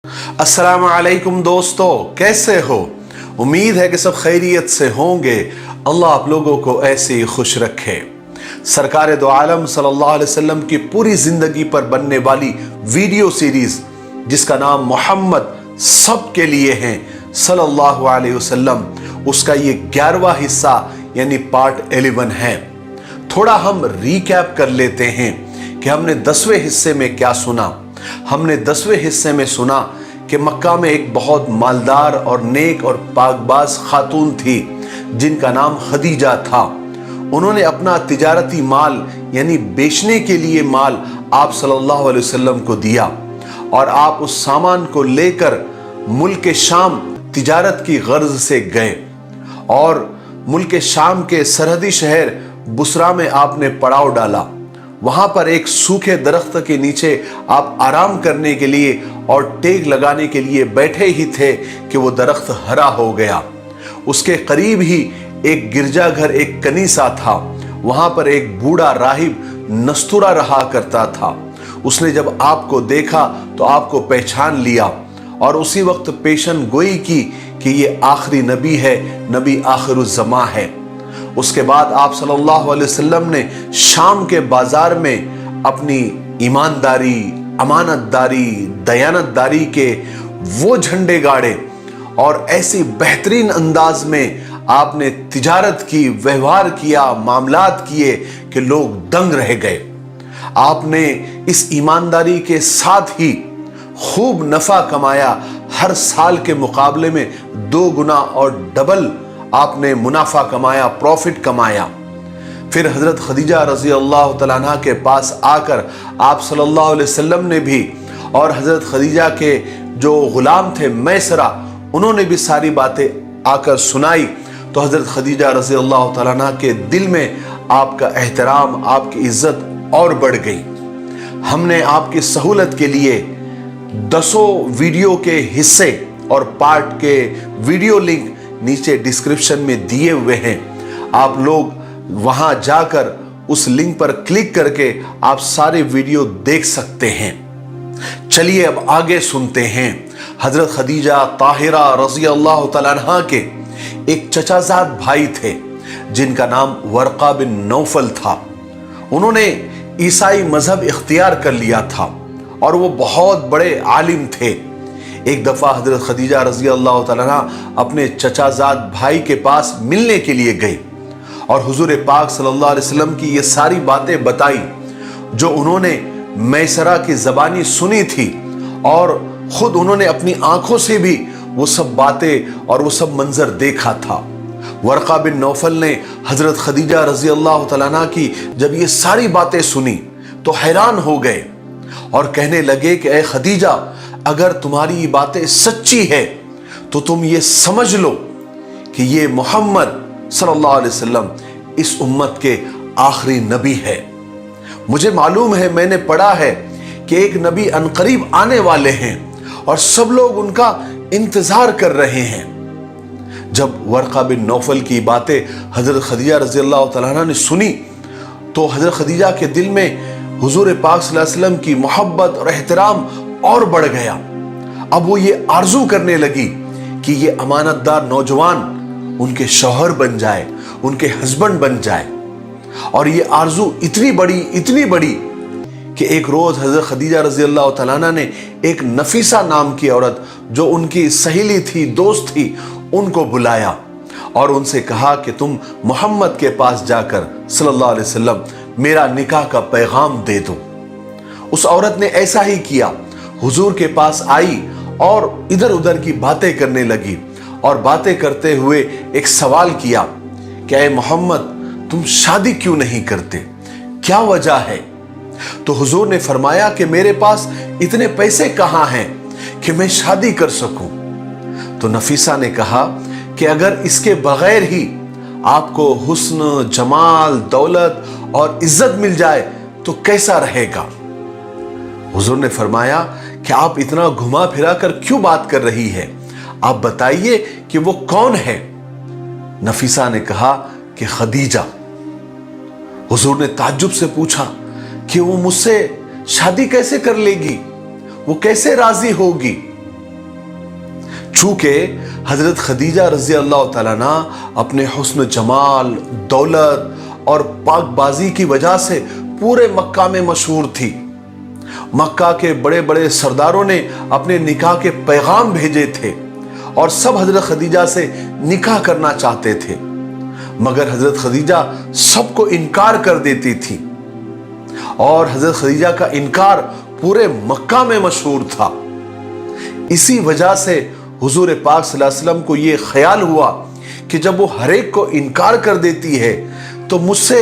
अस्सलाम वालेकुम दोस्तों, कैसे हो? उम्मीद है कि सब खैरियत से होंगे। अल्लाह आप लोगों को ऐसे ही खुश रखे। सरकार दो आलम सल्लल्लाहु अलैहि वसल्लम की पूरी जिंदगी पर बनने वाली वीडियो सीरीज जिसका नाम मोहम्मद सबके लिए है सल्लल्लाहु अलैहि वसल्लम, उसका ये 11वां हिस्सा यानी पार्ट 11 है। थोड़ा हम रीकैप कर लेते हैं कि हमने 10वें हिस्से में क्या सुना। हमने 10वें हिस्से में सुना कि मक्का में एक बहुत मालदार और नेक और पाकबाज खातून थी जिनका नाम खदीजा था। उन्होंने अपना तिजारती माल यानी बेचने के लिए माल आप सल्लल्लाहु अलैहि वसल्लम को दिया और आप उस सामान को लेकर मुल्क शाम तिजारत की गर्ज से गए और मुल्क शाम के सरहदी शहर बुसरा में आपने पड़ाव डाला। वहां पर एक सूखे दरख्त के नीचे आप आराम करने के लिए और टेक लगाने के लिए बैठे ही थे कि वो दरख्त हरा हो गया। उसके करीब ही एक गिरजाघर, एक कनीसा था। वहां पर एक बूढ़ा राहिब नस्तुरा रहा करता था। उसने जब आपको देखा तो आपको पहचान लिया और उसी वक्त पेशन गोई की कि ये आखिरी नबी है, नबी आखिरुज़्ज़मा है। उसके बाद आप सल्लल्लाहु अलैहि वसल्लम ने शाम के बाजार में अपनी ईमानदारी, अमानतदारी, दयानतदारी के वो झंडे गाड़े और ऐसी बेहतरीन अंदाज में आपने तिजारत की, व्यवहार किया, मामलात किए कि लोग दंग रह गए। आपने इस ईमानदारी के साथ ही खूब नफा कमाया। हर साल के मुकाबले में 2 गुना और डबल आपने मुनाफा कमाया, प्रॉफिट कमाया। फिर हजरत खदीजा रजी अल्लाह तआला अन्हा के पास आकर आप सल्लल्लाहु अलैहि वसल्लम ने भी और हजरत खदीजा के जो गुलाम थे मैसरा, उन्होंने भी सारी बातें आकर सुनाई। तो हजरत खदीजा रजी अल्लाह तआला अन्हा के दिल में आपका एहतराम, आपकी इज्जत और बढ़ गई। हमने आपकी सहूलत के लिए 10 वीडियो के हिस्से और पार्ट के वीडियो लिंक नीचे डिस्क्रिप्शन में दिए हुए हैं। आप लोग वहां जाकर उस लिंक पर क्लिक करके आप सारे वीडियो देख सकते हैं। चलिए अब आगे सुनते हैं। हजरत खदीजा ताहिरा रज़ी अल्लाह तआला अन्हा के एक चचाजाद भाई थे जिनका नाम वर्का बिन नौफल था। उन्होंने ईसाई मजहब इख्तियार कर लिया था और वो बहुत बड़े आलिम थे। एक दफा हजरत खदीजा रजी अल्लाह तआला अन्हा अपने चचाजाद भाई के पास मिलने के लिए गई और हुजूर पाक सल्लल्लाहु अलैहि वसल्लम की ये सारी बातें बताई जो उन्होंने मैसरा की ज़बानी सुनी थी और खुद उन्होंने अपनी आंखों से भी वो सब बातें और वो सब मंजर देखा था। वर्का बिन नौफल ने हजरत खदीजा रजी अल्लाह तआला अन्हा की जब ये सारी बातें सुनी तो हैरान हो गए और कहने लगे कि ए खदीजा, अगर तुम्हारी ये बातें सच्ची है तो तुम ये समझ लो कि ये मोहम्मद सल्लल्लाहु अलैहि वसल्लम इस उम्मत के आखिरी नबी है। मुझे मालूम है, मैंने पढ़ा है कि एक नबी अनकरीब आने वाले हैं और सब लोग उनका इंतजार कर रहे हैं। जब वर्का बिन नौफल की बातें हजरत खदीजा रज़ी अल्लाह तआला अन्हा ने सुनी तो हजरत खदीजा के दिल में हुजूर पाक सल्लल्लाहु अलैहि वसल्लम की मोहब्बत और एहतराम और बढ़ गया। अब वो ये आरजू करने लगी कि ये अमानतदार नौजवान उनके शौहर बन जाए, उनके हस्बैंड बन जाए। और ये आरजू इतनी बड़ी कि एक रोज हजरत खदीजा रजी अल्लाह तआला अन्हा ने एक नफीसा नाम की औरत जो उनकी सहेली थी, दोस्त थी, उनको बुलाया और उनसे कहा कि तुम मोहम्मद के पास जाकर सल्लल्लाहु अलैहि वसल्लम मेरा निकाह का पैगाम दे दो। उस औरत ने ऐसा ही किया, हुजूर के पास आई और इधर उधर की बातें करने लगी और बातें करते हुए एक सवाल किया कि ऐ मोहम्मद, तुम शादी क्यों नहीं करते, क्या वजह है? तो हुजूर ने फरमाया कि मेरे पास इतने पैसे कहां हैं कि मैं शादी कर सकूं। तो नफीसा ने कहा कि अगर इसके बगैर ही आपको हुस्न, जमाल, दौलत और इज्जत मिल जाए तो कैसा रहेगा? हुजूर ने फरमाया कि आप इतना घुमा फिरा कर क्यों बात कर रही है, आप बताइए कि वो कौन है? नफीसा ने कहा कि खदीजा। हुजूर ने ताज्जुब से पूछा कि वो मुझसे शादी कैसे कर लेगी, वो कैसे राजी होगी? چونکہ حضرت خدیجہ رضی اللہ تعالیٰ عنہ اپنے حسن جمال، دولت اور پاک بازی کی وجہ سے پورے مکہ میں مشہور تھی۔ مکہ کے بڑے بڑے سرداروں نے اپنے نکاح کے پیغام بھیجے تھے اور سب حضرت خدیجہ سے نکاح کرنا چاہتے تھے، مگر حضرت خدیجہ سب کو انکار کر دیتی تھی، اور حضرت خدیجہ کا انکار پورے مکہ میں مشہور تھا۔ اسی وجہ سے حضور پاک صلی اللہ علیہ وسلم کو یہ خیال ہوا کہ جب وہ ہر ایک کو انکار کر دیتی ہے تو مجھ سے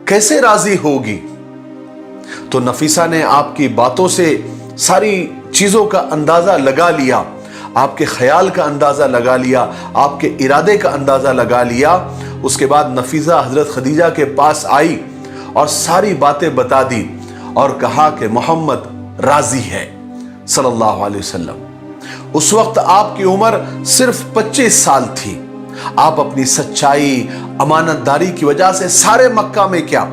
کیسے راضی ہوگی۔ تو نفیسہ نے آپ کی باتوں سے ساری چیزوں کا اندازہ لگا لیا، آپ کے خیال کا اندازہ لگا لیا، آپ کے ارادے کا اندازہ لگا لیا۔ اس کے بعد نفیسہ حضرت خدیجہ کے پاس آئی اور ساری باتیں بتا دی اور کہا کہ محمد راضی ہے صلی اللہ علیہ وسلم۔ اس وقت آپ کی عمر صرف 25 سال تھی۔ آپ اپنی سچائی، امانت داری کی وجہ سے سارے مکہ میں کیا،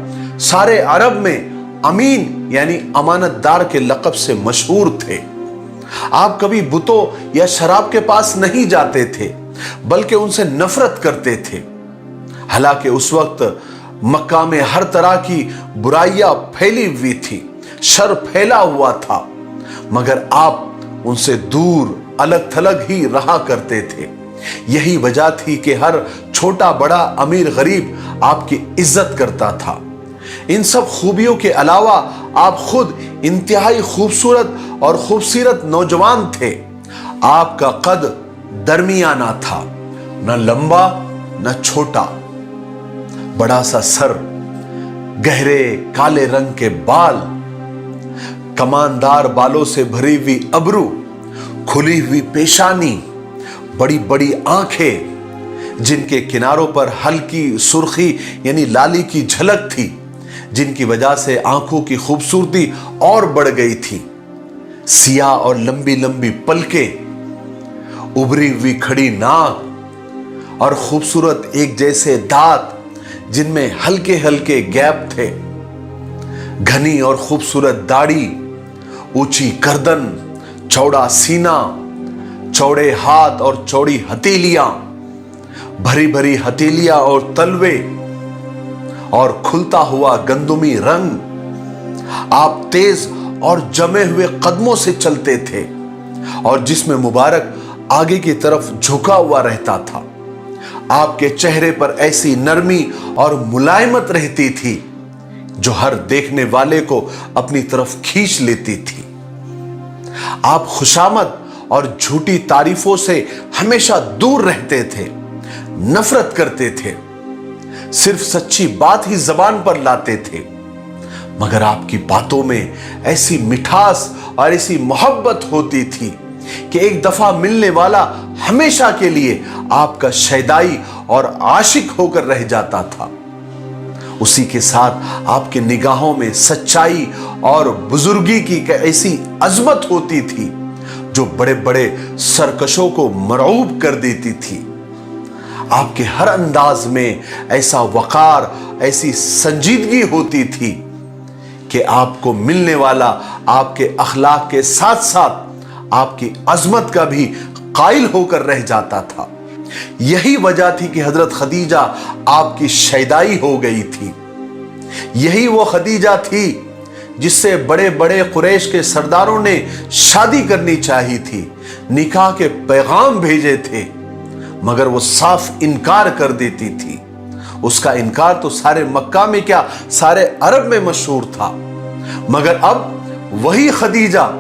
سارے عرب میں امین یعنی امانت دار کے لقب سے مشہور تھے۔ آپ کبھی بتوں یا شراب کے پاس نہیں جاتے تھے بلکہ ان سے نفرت کرتے تھے۔ حالانکہ اس وقت مکہ میں ہر طرح کی برائیاں پھیلی ہوئی تھی، شر پھیلا ہوا تھا، مگر آپ ان سے دور الگ تھلگ ہی رہا کرتے تھے۔ یہی وجہ تھی کہ ہر چھوٹا بڑا امیر غریب آپ کی عزت کرتا تھا۔ ان سب خوبیوں کے علاوہ آپ خود انتہائی خوبصورت اور خوبصورت نوجوان تھے۔ آپ کا قد درمیانہ تھا، نہ لمبا نہ چھوٹا، بڑا سا سر، گہرے کالے رنگ کے بال، کماندار بالوں سے بھری ہوئی ابرو، کھلی ہوئی پیشانی، بڑی بڑی آنکھیں جن کے کناروں پر ہلکی سرخی یعنی لالی کی جھلک تھی، جن کی وجہ سے آنکھوں کی خوبصورتی اور بڑھ گئی تھی۔ سیاہ اور لمبی لمبی پلکیں، ابری ہوئی کھڑی ناک اور خوبصورت ایک جیسے دانت جن میں ہلکے ہلکے گیپ تھے، گھنی اور خوبصورت داڑھی، اونچی گردن، چوڑا سینہ، چوڑے ہاتھ اور چوڑی ہتھیلیاں، بھری بھری ہتھیلیاں اور تلوے اور کھلتا ہوا گندمی رنگ۔ آپ تیز اور جمے ہوئے قدموں سے چلتے تھے اور جسم مبارک آگے کی طرف جھکا ہوا رہتا تھا۔ آپ کے چہرے پر ایسی نرمی اور ملائمت رہتی تھی جو ہر دیکھنے والے کو اپنی طرف کھینچ لیتی تھی۔ آپ خوشامد اور جھوٹی تعریفوں سے ہمیشہ دور رہتے تھے، نفرت کرتے تھے، صرف سچی بات ہی زبان پر لاتے تھے، مگر آپ کی باتوں میں ایسی مٹھاس اور ایسی محبت ہوتی تھی کہ ایک دفعہ ملنے والا ہمیشہ کے لیے آپ کا شیدائی اور عاشق ہو کر رہ جاتا تھا۔ اسی کے ساتھ آپ کے نگاہوں میں سچائی اور بزرگی کی ایسی عظمت ہوتی تھی جو بڑے بڑے سرکشوں کو مرعوب کر دیتی تھی۔ آپ کے ہر انداز میں ایسا وقار، ایسی سنجیدگی ہوتی تھی کہ آپ کو ملنے والا آپ کے اخلاق کے ساتھ ساتھ آپ کی عظمت کا بھی قائل ہو کر رہ جاتا تھا۔ یہی وجہ تھی کہ حضرت خدیجہ آپ کی شیدائی ہو گئی تھی۔ یہی وہ خدیجہ تھی جس سے بڑے بڑے قریش کے سرداروں نے شادی کرنی چاہی تھی، نکاح کے پیغام بھیجے تھے، مگر وہ صاف انکار کر دیتی تھی۔ اس کا انکار تو سارے مکہ میں کیا سارے عرب میں مشہور تھا، مگر اب وہی خدیجہ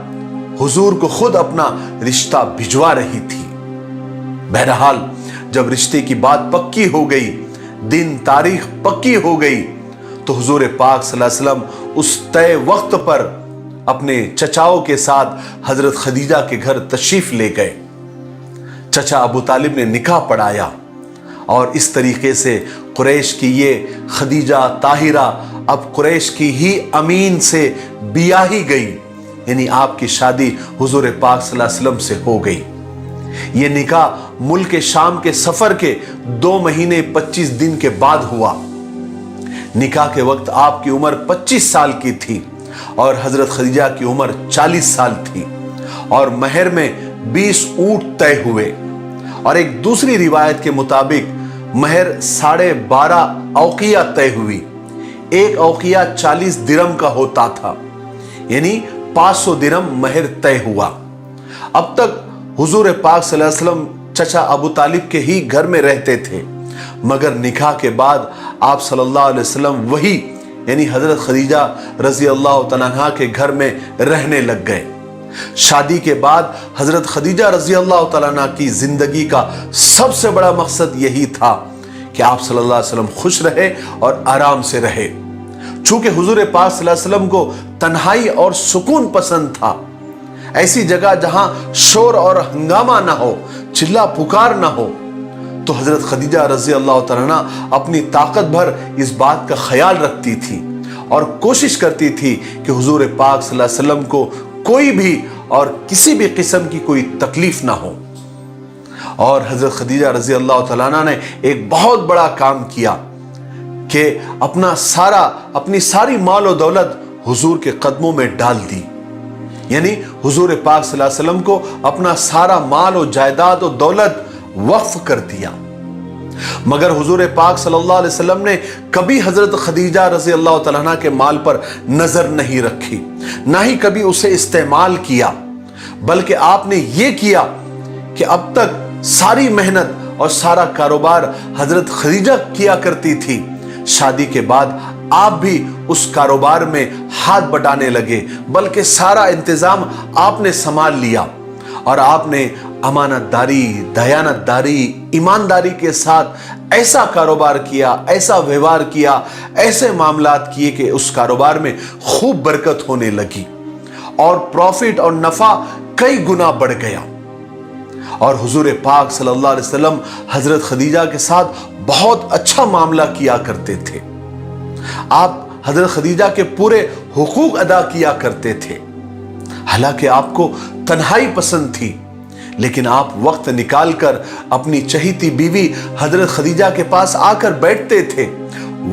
حضور کو خود اپنا رشتہ بھجوا رہی تھی۔ بہرحال جب رشتے کی بات پکی ہو گئی، دن تاریخ پکی ہو گئی، تو حضور پاک صلی اللہ علیہ وسلم اس طے وقت پر اپنے چچاؤں کے ساتھ حضرت خدیجہ کے گھر تشریف لے گئے۔ چچا ابو طالب نے نکاح پڑھایا اور اس طریقے سے قریش کی یہ خدیجہ طاہرہ اب قریش کی ہی امین سے بیاہی گئی، یعنی آپ کی شادی حضور پاک صلی اللہ علیہ وسلم سے ہو گئی۔ یہ نکاح ملک شام کے سفر کے 2 مہینے 25 دن کے بعد ہوا۔ نکاح کے وقت آپ کی عمر 25 سال کی تھی اور حضرت خدیجہ کی عمر 40 سال تھی، اور مہر میں 20 ऊंट तय हुए और एक दूसरी रिवायत के मुताबिक महर 12.5 औकिया तय हुई। एक औकिया 40 दिरहम का होता था, यानी 500 दिरहम महर तय हुआ। अब तक हुजूर पाक सल्लल्लाहु अलैहि वसल्लम चचा अबू तालिब के ही घर में रहते थे, मगर निकाह के बाद आप सल्लल्लाहु अलैहि वसल्लम वही यानी हजरत खदीजा रजी अल्लाह तआला अन्हा के घर में रहने लग गए। शादी के बाद हजरत खदीजा रजी अल्लाह तआला अन्हा की जिंदगी का सबसे बड़ा मकसद यही था कि आप सल्लल्लाहु अलैहि वसल्लम खुश रहे और आराम से रहे। चूंकि हुजूर पाक सल्लल्लाहु अलैहि वसल्लम को तन्हाई और सुकून पसंद था, ऐसी जगह जहां शोर और हंगामा ना हो, चिल्ला पुकार ना हो, तो हजरत खदीजा रजी अल्लाह तआला अन्हा अपनी ताकत भर इस बात का ख्याल रखती थी और कोशिश करती थी कि हुजूर पाक सल्लल्लाहु अलैहि वसल्लम को कोई भी और किसी भी किस्म की कोई तकलीफ ना हो। और हजरत खदीजा रजी अल्लाह तआला अन्हा ने एक बहुत बड़ा काम किया कि अपनी सारी माल और दौलत हुजूर के कदमों में डाल दी, यानी हुजूर पाक सल्लल्लाहु अलैहि वसल्लम को अपना सारा माल और जायदाद और दौलत वक्फ कर दिया। मगर हुजूर पाक सल्लल्लाहु अलैहि वसल्लम ने कभी हजरत खदीजा रजी अल्लाह तआला अन्हा के माल पर नजर नहीं रखी, ना ही कभी उसे इस्तेमाल किया, बल्कि आपने ये किया कि अब तक सारी मेहनत और सारा कारोबार हजरत खदीजा किया करती थी, शादी के बाद आप भी उस कारोबार में हाथ बटाने लगे, बल्कि सारा इंतजाम आपने संभाल लिया और आपने अमानतदारी, दयानतदारी, ईमानदारी के साथ ऐसा कारोबार किया, ऐसा व्यवहार किया, ऐसे मामलात किए कि उस कारोबार में खूब बरकत होने लगी और प्रॉफिट और नफा कई गुना बढ़ गया। और हुजूर पाक सल्लल्लाहु अलैहि वसल्लम हजरत खदीजा के साथ बहुत अच्छा मामला किया करते थे। आप हजरत खदीजा के पूरे हुकूक अदा किया करते थे। हालांकि आपको तन्हाई पसंद थी, लेकिन आप वक्त निकालकर अपनी चहीती बीवी हजरत खदीजा के पास आकर बैठते थे,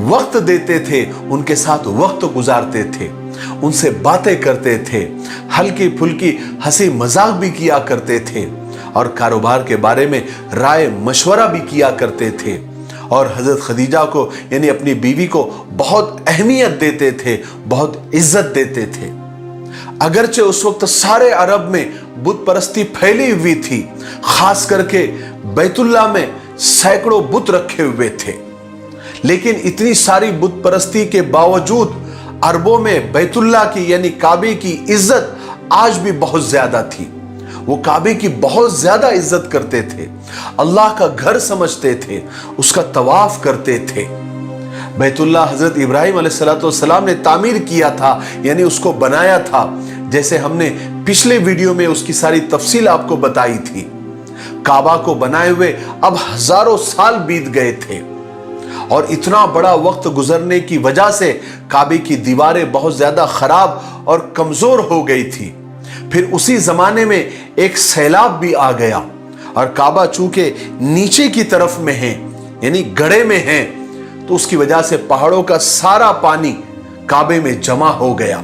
वक्त देते थे, उनके साथ वक्त गुजारते थे, उनसे बातें करते थे, हल्की फुल्की हंसी मजाक भी किया करते थे और कारोबार के बारे में राय मशवरा भी किया करते थे और हजरत खदीजा को यानी अपनी बीवी को बहुत अहमियत देते थे, बहुत इज्जत देते थे। अगरचे उस वक्त सारे अरब में बुत परस्ती फैली हुई थी, खास करके बैतुल्लाह में सैकड़ों बुत रखे हुए थे, लेकिन इतनी सारी बुत परस्ती के बावजूद अरबों में बैतुल्लाह की यानी काबे की इज्जत आज भी बहुत ज्यादा थी। वो काबे की बहुत ज्यादा इज्जत करते थे, अल्लाह का घर समझते थे, उसका तवाफ करते थे। बैतुल्लाह हजरत इब्राहिम अलैहिस्सलाम ने तामीर किया था, यानी उसको बनाया था, जैसे हमने पिछले वीडियो में उसकी सारी तफसील आपको बताई थी। काबा को बनाए हुए अब हजारों साल बीत गए थे और इतना बड़ा वक्त गुजरने की वजह से काबे की दीवारें बहुत ज्यादा खराब और कमजोर हो गई थी। फिर उसी जमाने में एक सैलाब भी आ गया और काबा चूंकि नीचे की तरफ में है यानी गड्ढे में है, तो उसकी वजह से पहाड़ों का सारा पानी काबे में जमा हो गया।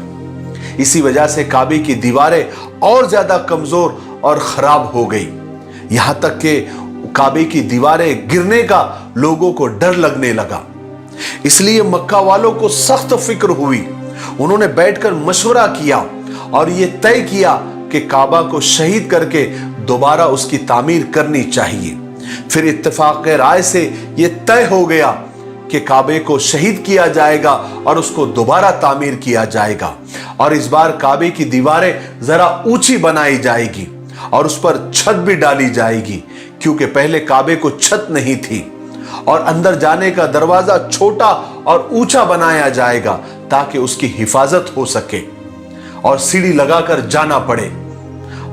इसी वजह से काबे की दीवारें और ज्यादा कमजोर और खराब हो गई, यहां तक कि काबे की दीवारें गिरने का लोगों को डर लगने लगा। इसलिए मक्का वालों को सख्त फिक्र हुई। उन्होंने बैठकर मशवरा किया और यह तय किया कि काबा को शहीद करके दोबारा उसकी तामीर करनी चाहिए। फिर इत्तेफाक राय से यह तय हो गया कि काबे को शहीद किया जाएगा और उसको दोबारा तामीर किया जाएगा और इस बार काबे की दीवारें जरा ऊंची बनाई जाएगी और उस पर छत भी डाली जाएगी, क्योंकि पहले काबे को छत नहीं थी, और अंदर जाने का दरवाजा छोटा और ऊंचा बनाया जाएगा ताकि उसकी हिफाजत हो सके और सीढ़ी लगाकर जाना पड़े।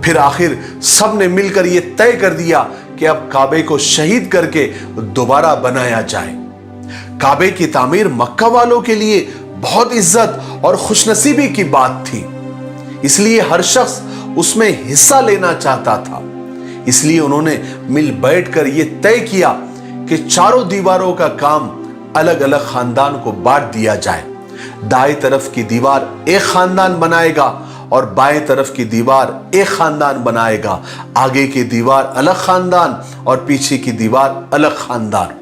फिर आखिर सब ने मिलकर यह तय कर दिया कि अब काबे को शहीद करके दोबारा बनाया जाए। काबे की तामीर मक्का वालों के लिए बहुत इज्जत और खुशनसीबी की बात थी, इसलिए हर शख्स उसमें हिस्सा लेना चाहता था। इसलिए उन्होंने मिल बैठकर यह तय किया कि चारों दीवारों का काम अलग अलग खानदान को बांट दिया जाए। दाएं तरफ की दीवार एक खानदान बनाएगा और बाएं तरफ की दीवार एक खानदान बनाएगा, आगे की दीवार अलग खानदान और पीछे की दीवार अलग खानदान।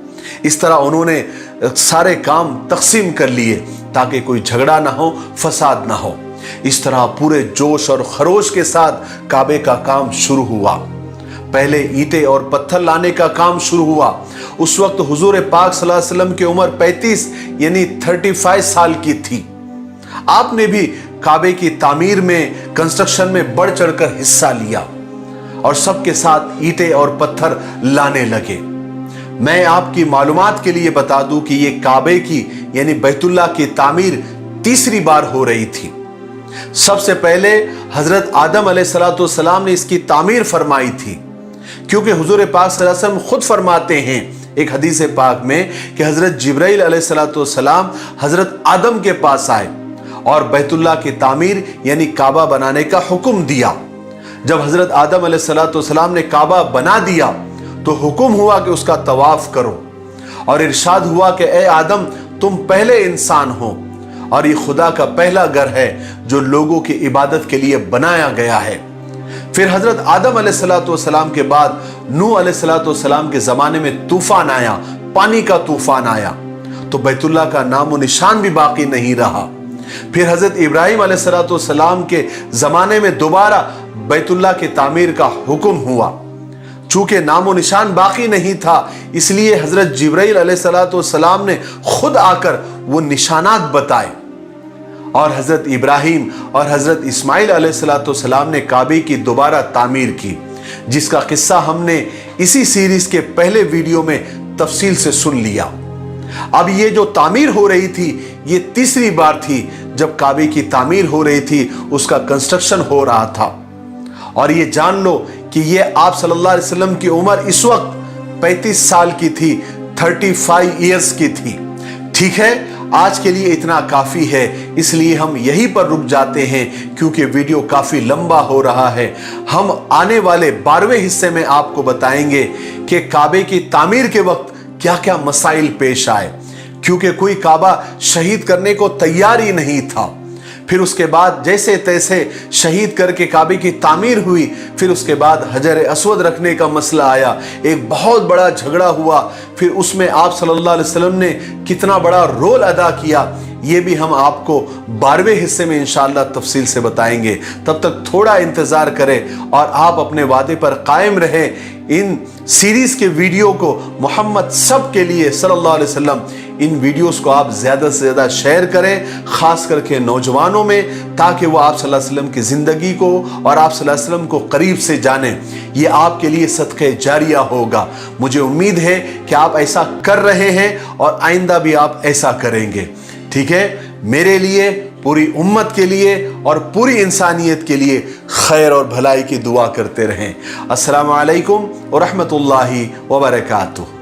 इस तरह उन्होंने सारे काम तकसीम कर लिए ताकि कोई झगड़ा ना हो, फसाद ना हो। इस तरह पूरे जोश और खरोश के साथ काबे का काम शुरू हुआ। पहले ईंटें और पत्थर लाने का काम शुरू हुआ। उस वक्त हुजूर पाक सल्लल्लाहु अलैहि वसल्लम की उम्र 35 यानी 35 साल की थी। आपने भी काबे की तामीर में, कंस्ट्रक्शन में बढ़ चढ़कर हिस्सा लिया और सबके साथ ईंटें और पत्थर लाने लगे। मैं आपकी मालूमात के लिए बता दूं कि ये काबे की यानी बैतुल्लाह की तामीर तीसरी बार हो रही थी। सबसे पहले हजरत आदम अलैहिस्सलाम ने इसकी तामीर फरमाई थी, क्योंकि हुजूर पाक सल्लल्लाहु अलैहि वसल्लम खुद फरमाते हैं एक हदीस पाक में कि हजरत जिब्राइल अलैहिस्सलाम हजरत आदम के पास आए और बैतुल्लाह की तामीर यानी काबा बनाने का हुक्म दिया। जब हजरत आदम अलैहिस्सलाम ने काबा बना दिया तो हुक्म हुआ कि उसका तवाफ करो और इरशाद हुआ कि ए आदम, तुम पहले इंसान हो और ये खुदा का पहला घर है जो लोगों की इबादत के लिए बनाया गया है। फिर हजरत आदम अलैहिस्सलाम के बाद नूह अलैहिस्सलाम के जमाने में तूफान आया, पानी का तूफान आया, तो बैतुल्लाह का नामो निशान भी बाकी नहीं रहा। फिर हजरत इब्राहिम अलैहिस्सलाम के जमाने में दोबारा बैतुल्लाह की तामीर का हुक्म हुआ। चूंकि नामो निशान बाकी नहीं था, इसलिए हजरत जिब्राइल अलैहिस्सलाम ने खुद आकर वो निशानात बताए और हजरत इब्राहिम और हजरत इस्माइल अलैहिस्सलाम ने काबे की दोबारा तामीर की, जिसका किस्सा हमने इसी सीरीज के पहले वीडियो में तफसील से सुन लिया। अब ये जो तामीर हो रही थी, ये तीसरी बार थी जब काबे की तामीर हो रही थी, उसका कंस्ट्रक्शन हो रहा था। और ये जान लो कि ये आप सल्लल्लाहु अलैहि वसल्लम की उम्र इस वक्त 35 साल की थी, 35 इयर्स की थी। ठीक है, आज के लिए इतना काफी है, इसलिए हम यहीं पर रुक जाते हैं क्योंकि वीडियो काफी लंबा हो रहा है। हम आने वाले 12वें हिस्से में आपको बताएंगे कि काबे की तामीर के वक्त क्या क्या मसाइल पेश आए, क्योंकि कोई काबा शहीद करने को तैयार ही नहीं था। फिर उसके बाद जैसे तैसे शहीद करके काबे की तामीर हुई। फिर उसके बाद हजर अस्वद रखने का मसला आया, एक बहुत बड़ा झगड़ा हुआ। फिर उसमें आप सल्लल्लाहु अलैहि वसल्लम ने कितना बड़ा रोल अदा किया, ये भी हम आपको 12वें हिस्से में इंशाअल्लाह तफसील से बताएंगे। तब तक थोड़ा इंतजार करें और आप अपने वादे पर कायम रहें। इन सीरीज के वीडियो को मोहम्मद सब के लिए सल्लल्लाहु अलैहि वसल्लम, इन वीडियोस को आप ज्यादा से ज्यादा शेयर करें, खास करके नौजवानों में, ताकि वो आप सल्लल्लाहु अलैहि वसल्लम की जिंदगी को और आप सल्लल्लाहु अलैहि वसल्लम को करीब से जाने। ये आपके लिए सदक़े जारिया होगा। मुझे उम्मीद है कि आप ऐसा कर रहे हैं और आइंदा भी आप ऐसा करेंगे। ठीक है, मेरे लिए, पूरी उम्मत के लिए और पूरी इंसानियत के लिए खैर और भलाई की दुआ करते रहें। अस्सलामु अलैकुम व रहमतुल्लाहि व बरकातुहू।